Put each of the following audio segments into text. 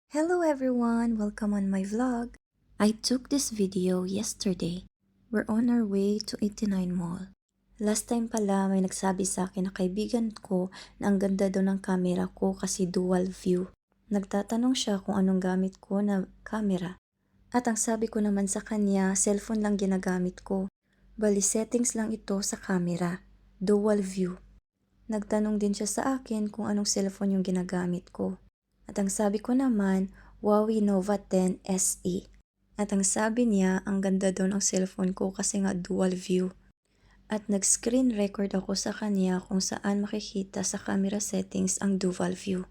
Hello everyone! Welcome on my vlog. I took this video yesterday. We're on our way to 89 Mall. Last time pala may nagsabi sa akin na kaibigan ko na ang ganda daw ng camera ko kasi dual view. Nagtatanong siya kung anong gamit ko na camera. At ang sabi ko naman sa kanya, cellphone lang ginagamit ko. Bali settings lang ito sa camera. Dual view. Nagtanong din siya sa akin kung anong cellphone yung ginagamit ko. At ang sabi ko naman, Huawei Nova 10 SE. At ang sabi niya, ang ganda daw ng cellphone ko kasi nga dual view. At nag-screen record ako sa kanya kung saan makikita sa camera settings ang dual view.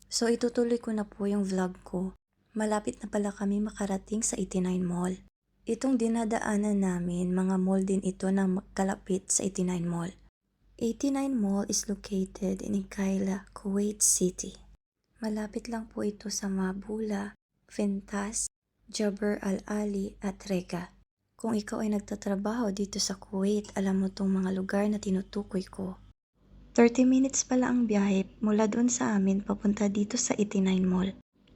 So itutuloy ko na po yung vlog ko. Malapit na pala kami makarating sa 89 Mall. Itong dinadaanan namin, mga mall din ito na kalapit sa 89 Mall. 89 Mall is located in Ikaila, Kuwait City. Malapit lang po ito sa Mabula, Fintas, Jabr Al-Ali at Rega. Kung ikaw ay nagtatrabaho dito sa Kuwait, alam mo tong mga lugar na tinutukoy ko. 30 minutes pala ang biyahe mula doon sa amin papunta dito sa 89 Mall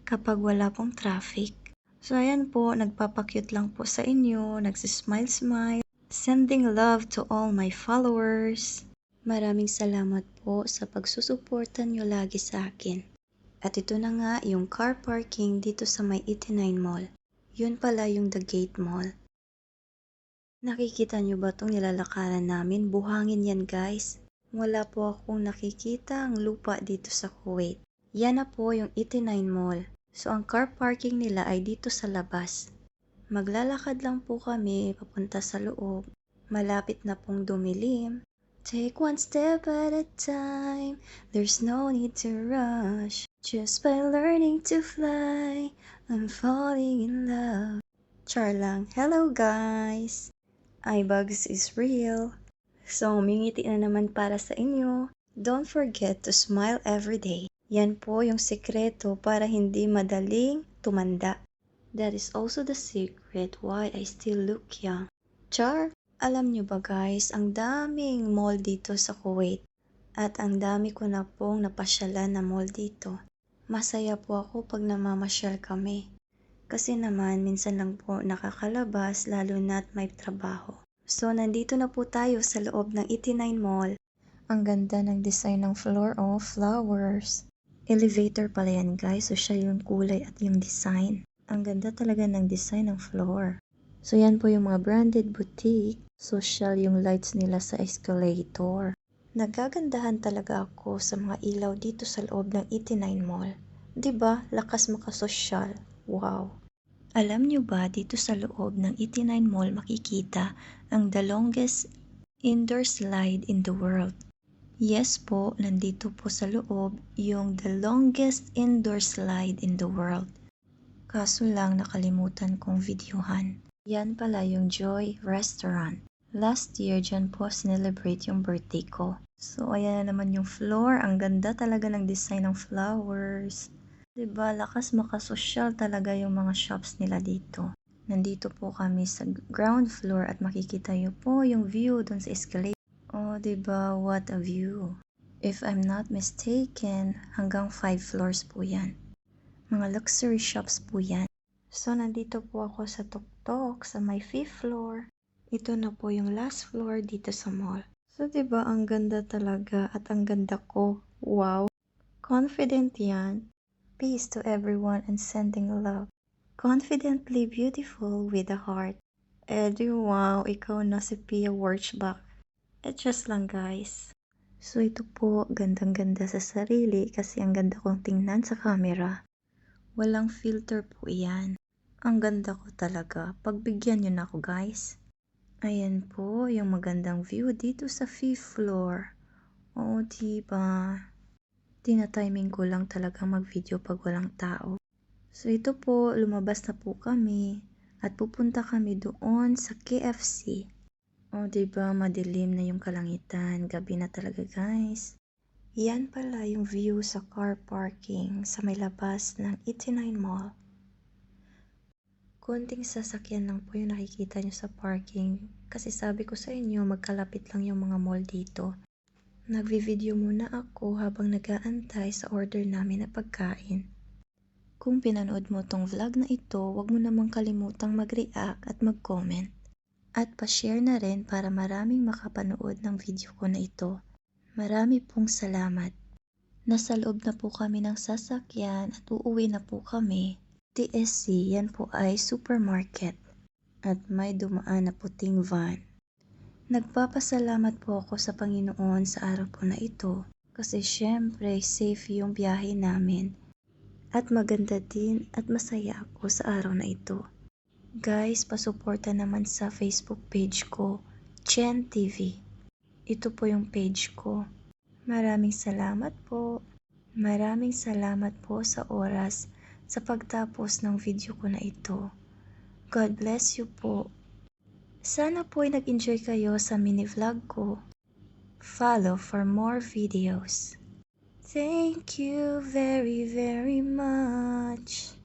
kapag wala pong traffic. So ayan po, nagpapakyut lang po sa inyo, nagsismile-smile, sending love to all my followers. Maraming salamat po sa pagsusuporta nyo lagi sa akin. At ito na nga yung car parking dito sa may 89 Mall. Yun pala yung The Gate Mall. Nakikita nyo ba itong nilalakaran namin? Buhangin yan guys. Wala po akong nakikita ang lupa dito sa Kuwait. Yan na po yung 89 Mall. So ang car parking nila ay dito sa labas. Maglalakad lang po kami papunta sa loob. Malapit na pong dumilim. Take one step at a time, there's no need to rush. Just by learning to fly, I'm falling in love. Char lang. Hello guys! iBugs is real. So, mingiti na naman para sa inyo. Don't forget to smile every day. Yan po yung sekreto para hindi madaling tumanda. That is also the secret why I still look young. Char! Alam nyo ba guys, ang daming mall dito sa Kuwait at ang dami ko na pong napasyalan na mall dito. Masaya po ako pag namamasyal kami. Kasi naman minsan lang po nakakalabas lalo na't may trabaho. So nandito na po tayo sa loob ng 89 Mall. Ang ganda ng design ng floor of flowers. Elevator pala yan guys, so siya yung kulay at yung design. Ang ganda talaga ng design ng floor. So yan po yung mga branded boutique. Social yung lights nila sa escalator. Nagagandahan talaga ako sa mga ilaw dito sa loob ng 89 Mall. 'Di ba? Lakas makasosyal. Wow. Alam nyo ba dito sa loob ng 89 Mall makikita ang the longest indoor slide in the world. Yes po, nandito po sa loob yung the longest indoor slide in the world. Kaso lang nakalimutan kong videohan. Yan pala yung Joy Restaurant. Last year, dyan po sinelebrate yung birthday ko. So, ayan na naman yung floor. Ang ganda talaga ng design ng flowers. Diba, lakas makasosyal talaga yung mga shops nila dito. Nandito po kami sa ground floor at makikita nyo po yung view dun sa escalator. Oh, diba, what a view. If I'm not mistaken, hanggang 5 floors po yan. Mga luxury shops po yan. So, nandito po ako sa tuktok sa may 5th floor. Ito na po yung last floor dito sa mall. So, diba, ang ganda talaga at ang ganda ko. Wow! Confident yan. Peace to everyone and sending love. Confidently beautiful with a heart. Eddie, wow! Ikaw na si Pia Wurtzbach. Just lang guys. So, ito po, gandang-ganda sa sarili kasi ang ganda kong tingnan sa camera. Walang filter po yan. Ang ganda ko talaga. Pagbigyan nyo na ako guys. Ayan po, yung magandang view dito sa 5th floor. Oo, diba? Tina-timing ko lang talaga mag-video pag walang tao. So, ito po, lumabas na po kami at pupunta kami doon sa KFC. O, diba? Madilim na yung kalangitan. Gabi na talaga, guys. Yan pala yung view sa car parking sa may labas ng 89 Mall. Konting sasakyan lang po yung nakikita nyo sa parking kasi sabi ko sa inyo magkalapit lang yung mga mall dito. Nagvi-video muna ako habang nag-aantay sa order namin na pagkain. Kung pinanood mo tong vlog na ito, huwag mo namang kalimutang mag-react at mag-comment. At pa-share na rin para maraming makapanood ng video ko na ito. Marami pong salamat. Nasa loob na po kami ng sasakyan at uuwi na po kami. TSC, yan po ay supermarket. At may dumaan na puting van. Nagpapasalamat po ako sa Panginoon sa araw po na ito. Kasi syempre safe yung biyahe namin. At maganda din at masaya ako sa araw na ito. Guys, pasuporta naman sa Facebook page ko, Chen TV. Ito po yung page ko. Maraming salamat po. Maraming salamat po sa oras sa pagtapos ng video ko na ito. God bless you po. Sana po ay nag-enjoy kayo sa mini vlog ko. Follow for more videos. Thank you very, very much.